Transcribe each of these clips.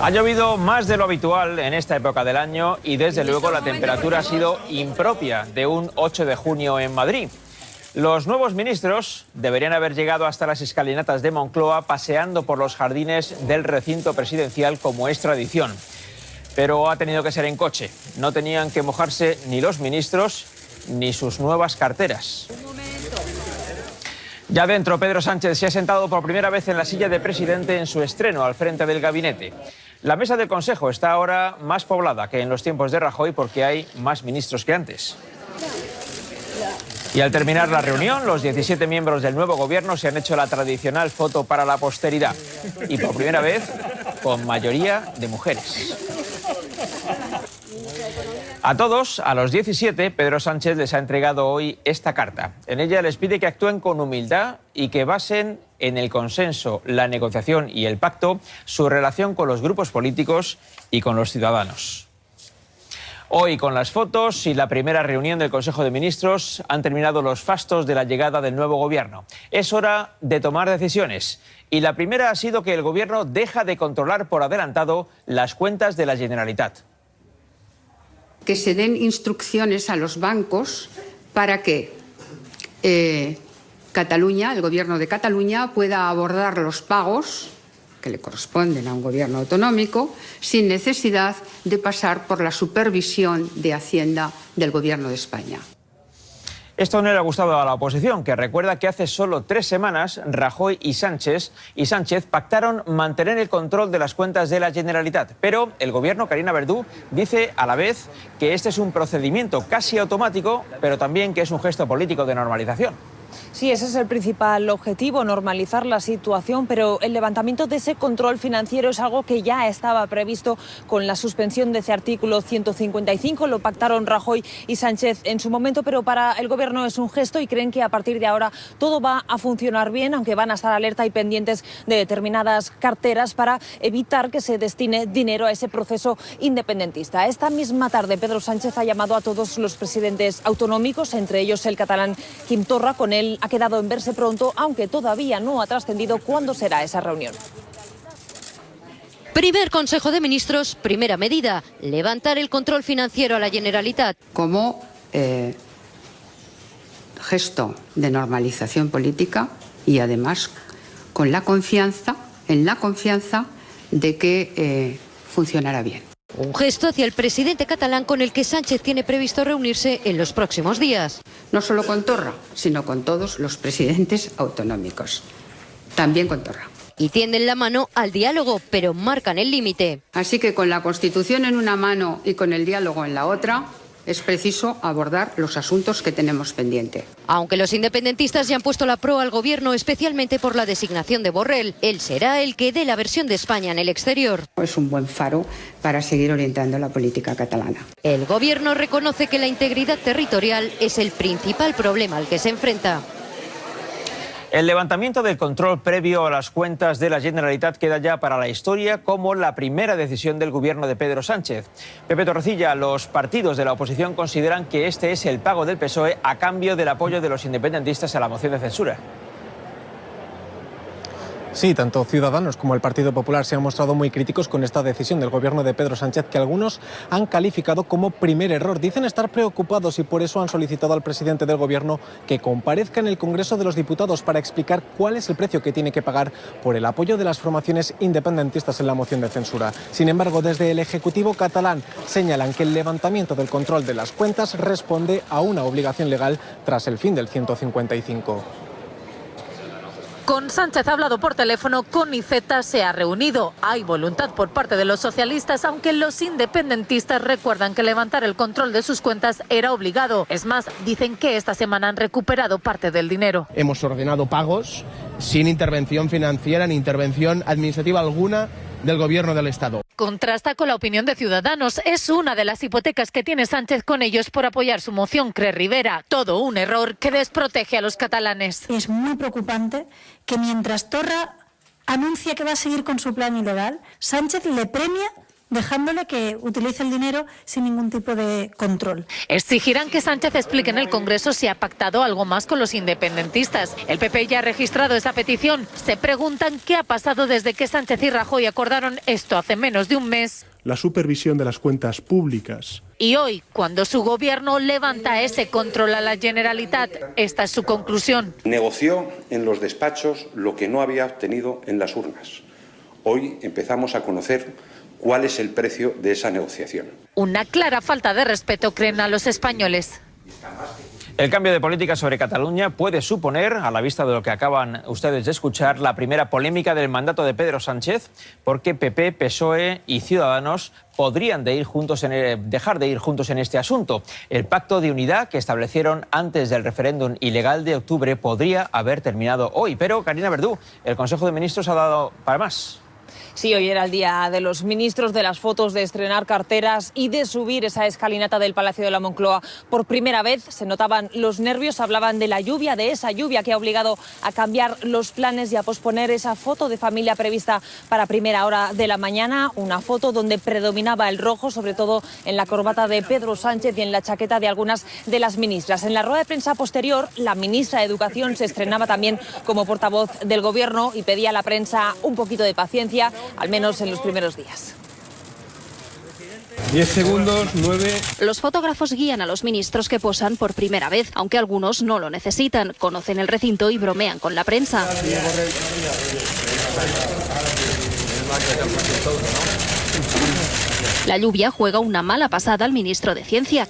Ha llovido más de lo habitual en esta época del año y desde luego la temperatura ha sido impropia de un 8 de junio en Madrid. Los nuevos ministros deberían haber llegado hasta las escalinatas de Moncloa paseando por los jardines del recinto presidencial como es tradición. Pero ha tenido que ser en coche. No tenían que mojarse ni los ministros ni sus nuevas carteras. Ya dentro, Pedro Sánchez se ha sentado por primera vez en la silla de presidente en su estreno al frente del gabinete. La mesa del Consejo está ahora más poblada que en los tiempos de Rajoy porque hay más ministros que antes. Y al terminar la reunión, los 17 miembros del nuevo gobierno se han hecho la tradicional foto para la posteridad. Y por primera vez, con mayoría de mujeres. A todos, a los 17, Pedro Sánchez les ha entregado hoy esta carta. En ella les pide que actúen con humildad y que basen en el consenso, la negociación y el pacto su relación con los grupos políticos y con los ciudadanos. Hoy, con las fotos y la primera reunión del Consejo de Ministros, han terminado los fastos de la llegada del nuevo gobierno. Es hora de tomar decisiones. Y la primera ha sido que el gobierno deja de controlar por adelantado las cuentas de la Generalitat. Que se den instrucciones a los bancos para que Cataluña, el gobierno de Cataluña, pueda abordar los pagos que le corresponden a un gobierno autonómico sin necesidad de pasar por la supervisión de Hacienda del gobierno de España. Esto no le ha gustado a la oposición, que recuerda que hace solo 3 semanas Rajoy y Sánchez pactaron mantener el control de las cuentas de la Generalitat. Pero el gobierno, Carina Verdú, dice a la vez que este es un procedimiento casi automático, pero también que es un gesto político de normalización. Sí, ese es el principal objetivo, normalizar la situación, pero el levantamiento de ese control financiero es algo que ya estaba previsto con la suspensión de ese artículo 155, lo pactaron Rajoy y Sánchez en su momento, pero para el gobierno es un gesto y creen que a partir de ahora todo va a funcionar bien, aunque van a estar alerta y pendientes de determinadas carteras para evitar que se destine dinero a ese proceso independentista. Esta misma tarde Pedro Sánchez ha llamado a todos los presidentes autonómicos, entre ellos el catalán Quim Torra. Con él ha quedado en verse pronto, aunque todavía no ha trascendido cuándo será esa reunión. Primer Consejo de Ministros, primera medida, levantar el control financiero a la Generalitat. Como gesto de normalización política y además con la confianza, de que funcionará bien. Un gesto hacia el presidente catalán con el que Sánchez tiene previsto reunirse en los próximos días. No solo con Torra, sino con todos los presidentes autonómicos. También con Torra. Y tienden la mano al diálogo, pero marcan el límite. Así que con la Constitución en una mano y con el diálogo en la otra, es preciso abordar los asuntos que tenemos pendiente. Aunque los independentistas ya han puesto la proa al gobierno, especialmente por la designación de Borrell, él será el que dé la versión de España en el exterior. Es un buen faro para seguir orientando la política catalana. El gobierno reconoce que la integridad territorial es el principal problema al que se enfrenta. El levantamiento del control previo a las cuentas de la Generalitat queda ya para la historia como la primera decisión del gobierno de Pedro Sánchez. Pepe Torrecilla, los partidos de la oposición consideran que este es el pago del PSOE a cambio del apoyo de los independentistas a la moción de censura. Sí, tanto Ciudadanos como el Partido Popular se han mostrado muy críticos con esta decisión del gobierno de Pedro Sánchez, que algunos han calificado como primer error. Dicen estar preocupados y por eso han solicitado al presidente del gobierno que comparezca en el Congreso de los Diputados para explicar cuál es el precio que tiene que pagar por el apoyo de las formaciones independentistas en la moción de censura. Sin embargo, desde el Ejecutivo catalán señalan que el levantamiento del control de las cuentas responde a una obligación legal tras el fin del 155. Con Sánchez ha hablado por teléfono, con Iceta se ha reunido. Hay voluntad por parte de los socialistas, aunque los independentistas recuerdan que levantar el control de sus cuentas era obligado. Es más, dicen que esta semana han recuperado parte del dinero. Hemos ordenado pagos sin intervención financiera ni intervención administrativa alguna del Gobierno del Estado. Contrasta con la opinión de Ciudadanos. Es una de las hipotecas que tiene Sánchez con ellos por apoyar su moción, cree Rivera. Todo un error que desprotege a los catalanes. Es muy preocupante que mientras Torra anuncia que va a seguir con su plan ilegal, Sánchez le premia dejándole que utilice el dinero sin ningún tipo de control. Exigirán que Sánchez explique en el Congreso si ha pactado algo más con los independentistas. El PP ya ha registrado esa petición. Se preguntan qué ha pasado desde que Sánchez y Rajoy acordaron esto hace menos de un mes. La supervisión de las cuentas públicas. Y hoy, cuando su gobierno levanta ese control a la Generalitat, esta es su conclusión. Negoció en los despachos lo que no había obtenido en las urnas. Hoy empezamos a conocer cuál es el precio de esa negociación. Una clara falta de respeto, creen a los españoles. El cambio de política sobre Cataluña puede suponer, a la vista de lo que acaban ustedes de escuchar, la primera polémica del mandato de Pedro Sánchez, porque PP, PSOE y Ciudadanos podrían dejar de ir juntos en este asunto. El pacto de unidad que establecieron antes del referéndum ilegal de octubre podría haber terminado hoy. Pero, Carina Verdú, el Consejo de Ministros ha dado para más. Sí, hoy era el día de los ministros, de las fotos, de estrenar carteras y de subir esa escalinata del Palacio de la Moncloa. Por primera vez se notaban los nervios, hablaban de la lluvia, de esa lluvia que ha obligado a cambiar los planes y a posponer esa foto de familia prevista para primera hora de la mañana. Una foto donde predominaba el rojo, sobre todo en la corbata de Pedro Sánchez y en la chaqueta de algunas de las ministras. En la rueda de prensa posterior, la ministra de Educación se estrenaba también como portavoz del Gobierno y pedía a la prensa un poquito de paciencia, al menos en los primeros días. 10 segundos, 9... Los fotógrafos guían a los ministros que posan por primera vez, aunque algunos no lo necesitan. Conocen el recinto y bromean con la prensa. La lluvia juega una mala pasada al ministro de Ciencia,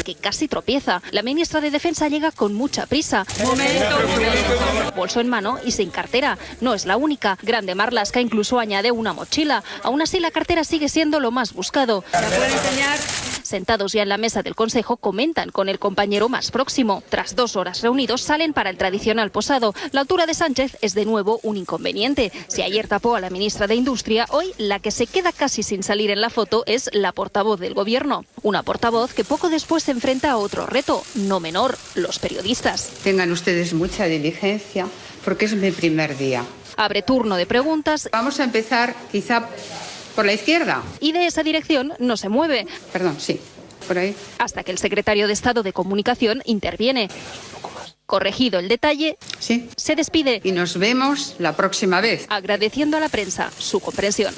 que casi tropieza. La ministra de Defensa llega con mucha prisa. Bolso en mano y sin cartera. No es la única. Grande Marlaska incluso añade una mochila. Aún así, la cartera sigue siendo lo más buscado. ¿La pueden enseñar? Sentados ya en la mesa del Consejo, comentan con el compañero más próximo. Tras 2 horas reunidos, salen para el tradicional posado. La altura de Sánchez es de nuevo un inconveniente. Si ayer tapó a la ministra de Industria, hoy la que se queda casi sin salir en la foto es la portavoz del Gobierno. Una portavoz que poco después se enfrenta a otro reto, no menor, los periodistas. Tengan ustedes mucha diligencia, porque es mi primer día. Abre turno de preguntas. Vamos a empezar quizá por la izquierda. Y de esa dirección no se mueve. Perdón, sí, por ahí. Hasta que el secretario de Estado de Comunicación interviene. Corregido el detalle, sí, se despide. Y nos vemos la próxima vez. Agradeciendo a la prensa su comprensión.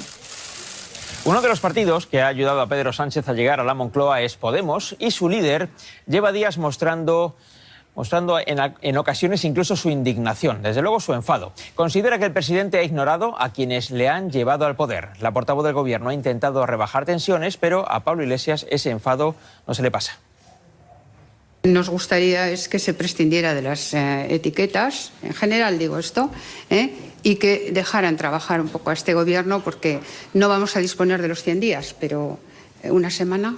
Uno de los partidos que ha ayudado a Pedro Sánchez a llegar a la Moncloa es Podemos, y su líder lleva días mostrando en ocasiones incluso su indignación, desde luego su enfado. Considera que el presidente ha ignorado a quienes le han llevado al poder. La portavoz del Gobierno ha intentado rebajar tensiones, pero a Pablo Iglesias ese enfado no se le pasa. Nos gustaría es que se prescindiera de las etiquetas, en general digo esto, y que dejaran trabajar un poco a este Gobierno, porque no vamos a disponer de los 100 días, pero una semana.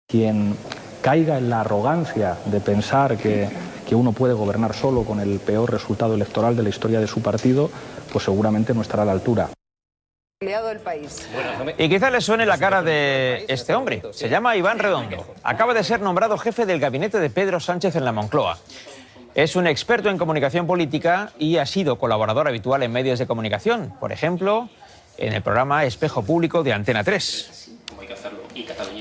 Quien caiga en la arrogancia de pensar que uno puede gobernar solo con el peor resultado electoral de la historia de su partido, pues seguramente no estará a la altura. Y quizá le suene la cara de este hombre. Se llama Iván Redondo. Acaba de ser nombrado jefe del gabinete de Pedro Sánchez en la Moncloa. Es un experto en comunicación política y ha sido colaborador habitual en medios de comunicación. Por ejemplo, en el programa Espejo Público de Antena 3.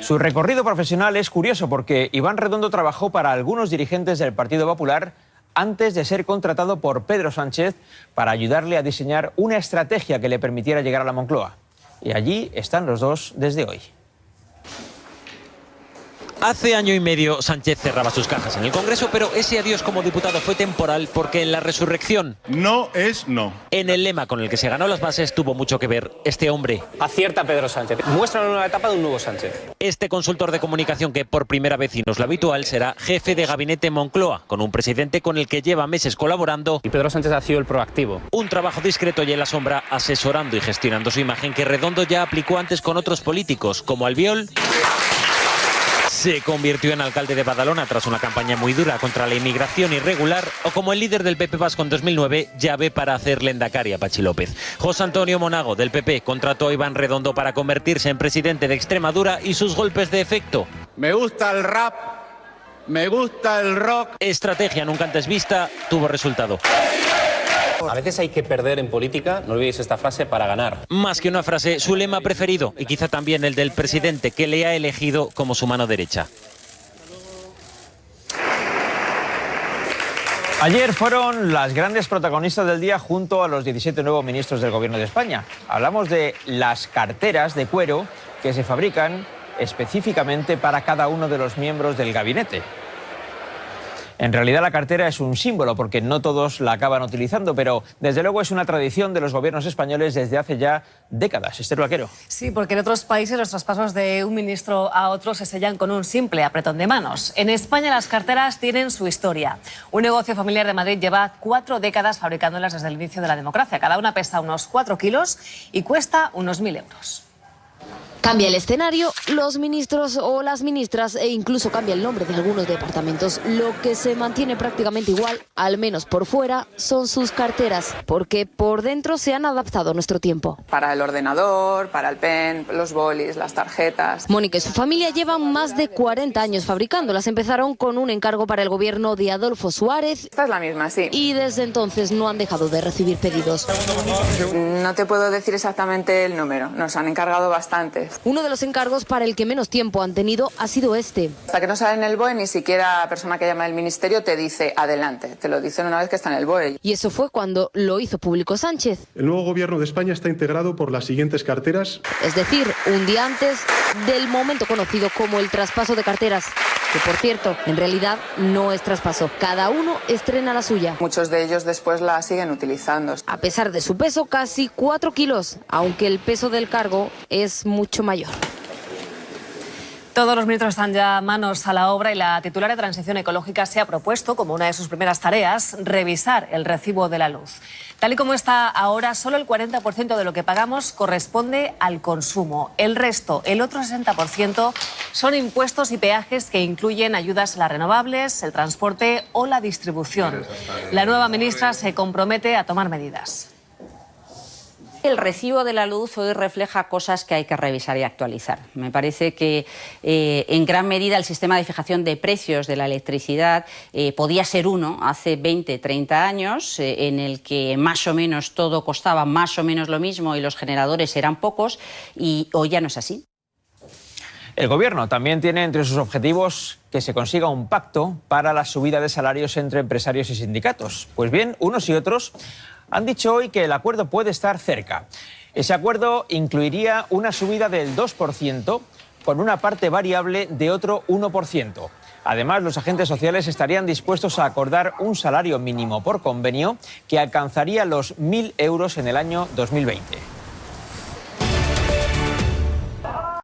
Su recorrido profesional es curioso porque Iván Redondo trabajó para algunos dirigentes del Partido Popular antes de ser contratado por Pedro Sánchez para ayudarle a diseñar una estrategia que le permitiera llegar a la Moncloa. Y allí están los dos desde hoy. Hace año y medio Sánchez cerraba sus cajas en el Congreso, pero ese adiós como diputado fue temporal porque en la resurrección No es no. en el lema con el que se ganó las bases tuvo mucho que ver este hombre. Acierta Pedro Sánchez, muestra una nueva etapa de un nuevo Sánchez. Este consultor de comunicación que por primera vez, y no es lo habitual, será jefe de gabinete Moncloa, con un presidente con el que lleva meses colaborando. Y Pedro Sánchez ha sido el proactivo. Un trabajo discreto y en la sombra, asesorando y gestionando su imagen que Redondo ya aplicó antes con otros políticos, como Albiol. Se convirtió en alcalde de Badalona tras una campaña muy dura contra la inmigración irregular, o como el líder del PP Vasco en 2009, llave para hacer Lehendakari a Patxi López. José Antonio Monago, del PP, contrató a Iván Redondo para convertirse en presidente de Extremadura y sus golpes de efecto. Me gusta el rap, me gusta el rock. Estrategia nunca antes vista, tuvo resultado. A veces hay que perder en política, no olvidéis esta frase, para ganar. Más que una frase, su lema preferido, y quizá también el del presidente, que le ha elegido como su mano derecha. Ayer fueron las grandes protagonistas del día junto a los 17 nuevos ministros del Gobierno de España. Hablamos de las carteras de cuero que se fabrican específicamente para cada uno de los miembros del gabinete. En realidad la cartera es un símbolo porque no todos la acaban utilizando, pero desde luego es una tradición de los gobiernos españoles desde hace ya décadas. Esther Vaquero. Sí, porque en otros países los traspasos de un ministro a otro se sellan con un simple apretón de manos. En España las carteras tienen su historia. Un negocio familiar de Madrid lleva 4 décadas fabricándolas desde el inicio de la democracia. Cada una pesa unos 4 kilos y cuesta unos 1.000 euros. Cambia el escenario, los ministros o las ministras e incluso cambia el nombre de algunos departamentos. Lo que se mantiene prácticamente igual, al menos por fuera, son sus carteras, porque por dentro se han adaptado a nuestro tiempo. Para el ordenador, para el pen, los bolis, las tarjetas. Mónica y su familia llevan más de 40 años fabricándolas. Empezaron con un encargo para el gobierno de Adolfo Suárez. Esta es la misma, sí. Y desde entonces no han dejado de recibir pedidos. No te puedo decir exactamente el número, nos han encargado bastantes. Uno de los encargos para el que menos tiempo han tenido ha sido este. Hasta que no sale en el BOE, ni siquiera la persona que llama del ministerio te dice adelante. Te lo dicen una vez que está en el BOE. Y eso fue cuando lo hizo público Sánchez. El nuevo gobierno de España está integrado por las siguientes carteras. Es decir, un día antes del momento conocido como el traspaso de carteras. Que, por cierto, en realidad no es traspaso. Cada uno estrena la suya. Muchos de ellos después la siguen utilizando. A pesar de su peso, casi 4 kilos, aunque el peso del cargo es mucho mayor. Todos los ministros están ya manos a la obra y la titular de Transición Ecológica se ha propuesto, como una de sus primeras tareas, revisar el recibo de la luz. Tal y como está ahora, solo el 40% de lo que pagamos corresponde al consumo. El resto, el otro 60%, son impuestos y peajes que incluyen ayudas a las renovables, el transporte o la distribución. La nueva ministra se compromete a tomar medidas. El recibo de la luz hoy refleja cosas que hay que revisar y actualizar. Me parece que en gran medida el sistema de fijación de precios de la electricidad podía ser uno hace 20, 30 años, en el que más o menos todo costaba más o menos lo mismo y los generadores eran pocos, y hoy ya no es así. El Gobierno también tiene entre sus objetivos que se consiga un pacto para la subida de salarios entre empresarios y sindicatos. Pues bien, unos y otros han dicho hoy que el acuerdo puede estar cerca. Ese acuerdo incluiría una subida del 2% con una parte variable de otro 1%. Además, los agentes sociales estarían dispuestos a acordar un salario mínimo por convenio que alcanzaría los 1.000 euros en el año 2020.